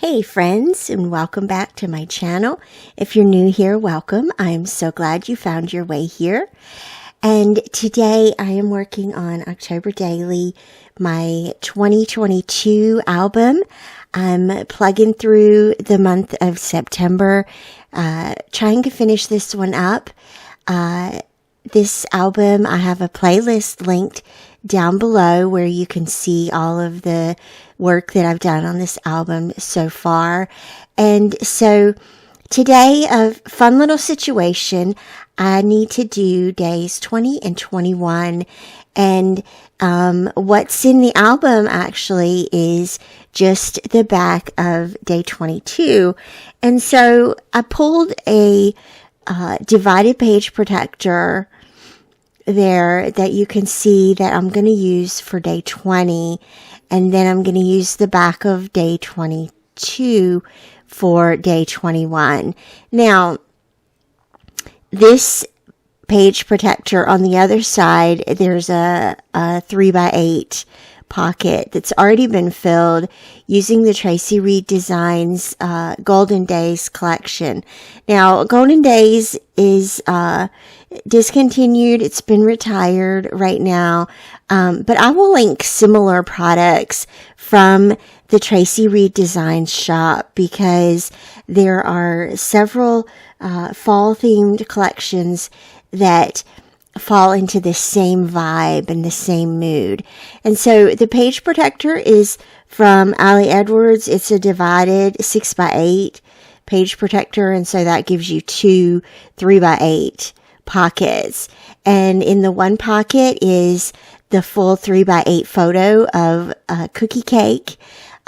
Hey friends, and welcome back to my channel. If you're new here, welcome. I'm so glad you found your way here. And today I am working on October Daily, my 2022 album. I'm plugging through the month of September, trying to finish this one up. This album, I have a playlist linked down below where you can see all of the work that I've done on this album so far. And so today, a fun little situation. I need to do days 20 and 21. And what's in the album actually is just the back of day 22. And so I pulled a divided page protector there that you can see that I'm going to use for day 20, and then I'm going to use the back of day 22 for day 21. Now, this page protector on the other side, there's a 3x8 pocket that's already been filled using the Traci Reed Designs Golden Days collection. Now, Golden Days is discontinued. It's been retired right now. But I will link similar products from the Traci Reed Designs shop because there are several fall themed collections that fall into the same vibe and the same mood. And so the page protector is from Ali Edwards. It's a divided 6x8 page protector. And so that gives you two 3x8 pockets. And in the one pocket is the full 3x8 photo of a cookie cake.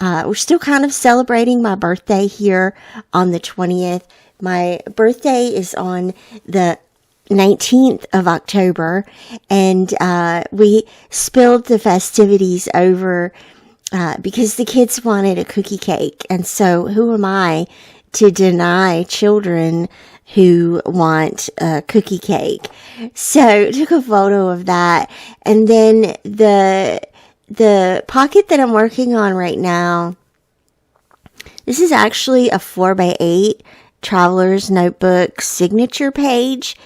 We're still kind of celebrating my birthday here on the 20th. My birthday is on the 19th of October, and we spilled the festivities over because the kids wanted a cookie cake. And so who am I to deny children who want a cookie cake? So took a photo of that. And then the pocket that I'm working on right now, this is actually a 4x8 Traveler's Notebook signature page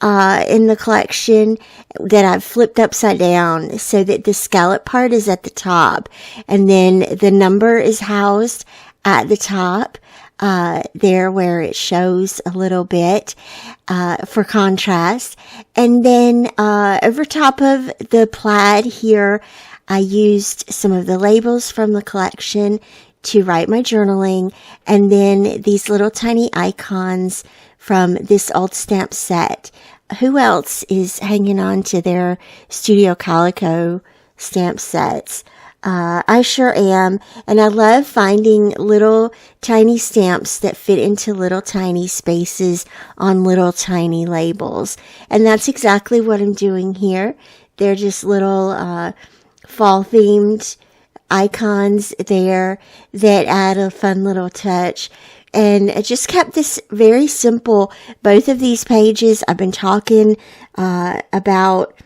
in the collection that I've flipped upside down so that the scallop part is at the top, and then the number is housed at the top there where it shows a little bit for contrast. And then over top of the plaid here, I used some of the labels from the collection to write my journaling, and then these little tiny icons from this old stamp set. Who else is hanging on to their Studio Calico stamp sets? I sure am. And I love finding little tiny stamps that fit into little tiny spaces on little tiny labels. And that's exactly what I'm doing here. They're just little fall themed icons there that add a fun little touch. And I just kept this very simple. Both of these pages, I've been talking about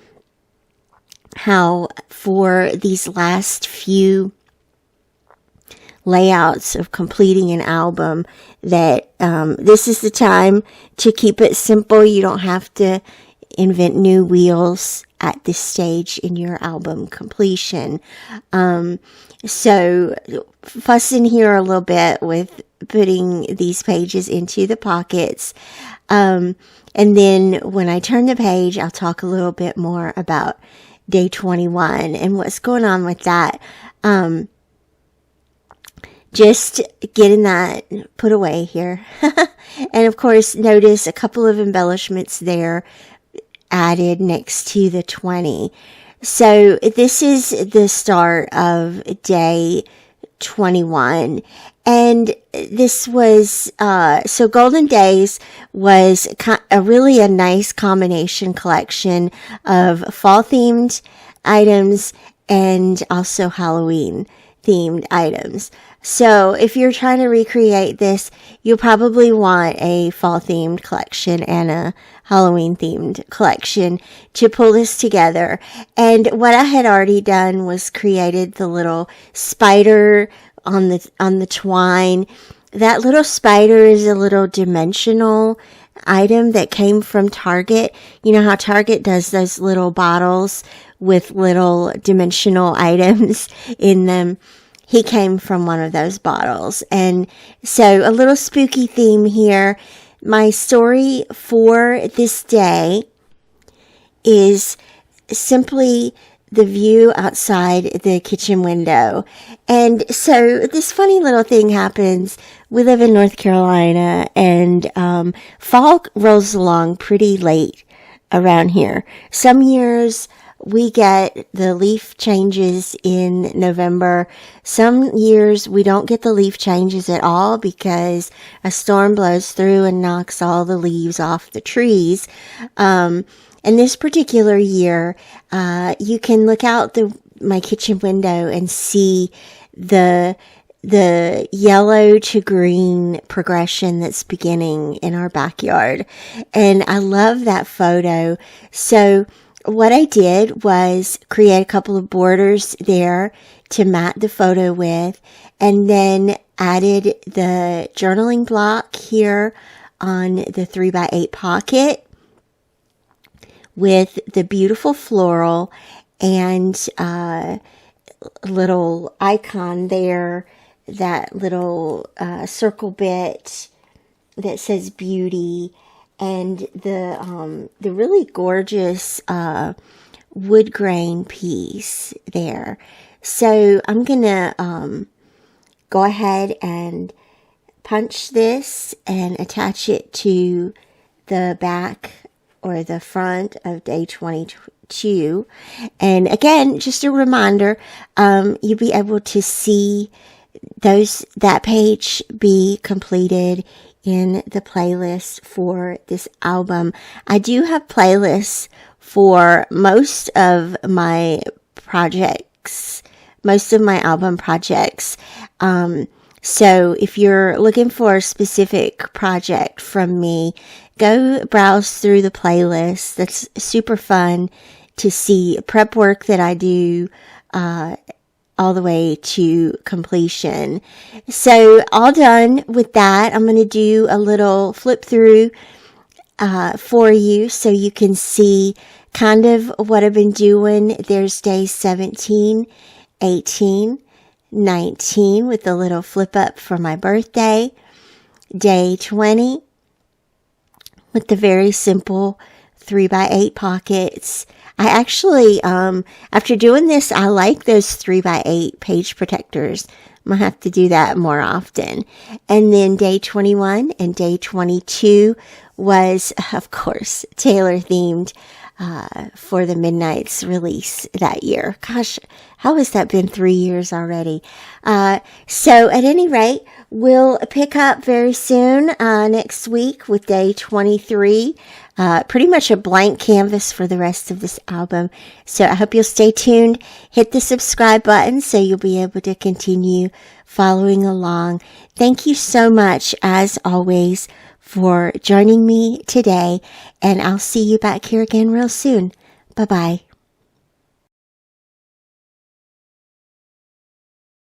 how for these last few layouts of completing an album that this is the time to keep it simple. You don't have to invent new wheels at this stage in your album completion. So fussing here a little bit with putting these pages into the pockets. And then when I turn the page, I'll talk a little bit more about day 21 and what's going on with that. Just getting that put away here. And of course, notice a couple of embellishments there added next to the 20. So this is the start of day 21. And this was, so Golden Days was really a nice combination collection of fall themed items and also Halloween themed items. So if you're trying to recreate this, you'll probably want a fall themed collection and a Halloween themed collection to pull this together. And what I had already done was created the little spider on the twine. That little spider is a little dimensional item that came from Target. You know how Target does those little bottles with little dimensional items in them? He came from one of those bottles. And so a little spooky theme here. My story for this day is simply the view outside the kitchen window. And so this funny little thing happens. We live in North Carolina, and fall rolls along pretty late around here. Some years we get the leaf changes in November. Some years we don't get the leaf changes at all because a storm blows through and knocks all the leaves off the trees. And this particular year, you can look out my kitchen window and see the yellow to green progression that's beginning in our backyard. And I love that photo. So what I did was create a couple of borders there to mat the photo with, and then added the journaling block here on the 3x8 pocket with the beautiful floral and little icon there, that little circle bit that says beauty, and the really gorgeous wood grain piece there. So I'm gonna go ahead and punch this and attach it to the back or the front of day 22. And again, just a reminder, you'll be able to see that page be completed in the playlist for this album. I do have playlists for most of my projects, most of my album projects. So if you're looking for a specific project from me, go browse through the playlist. That's super fun to see prep work that I do, all the way to completion. So all done with that, I'm going to do a little flip through for you so you can see kind of what I've been doing. There's day 17, 18, 19 with a little flip up for my birthday. Day 20 with the very simple 3x8 pockets. I actually, after doing this, I like those 3x8 page protectors. I'm going to have to do that more often. And then day 21 and day 22 was, of course, Taylor themed, for the Midnight's release that year. Gosh, how has that been 3 years already? So at any rate, we'll pick up very soon, next week with day 23. Pretty much a blank canvas for the rest of this album. So I hope you'll stay tuned. Hit the subscribe button so you'll be able to continue following along. Thank you so much, as always, for joining me today, and I'll see you back here again real soon. Bye-bye.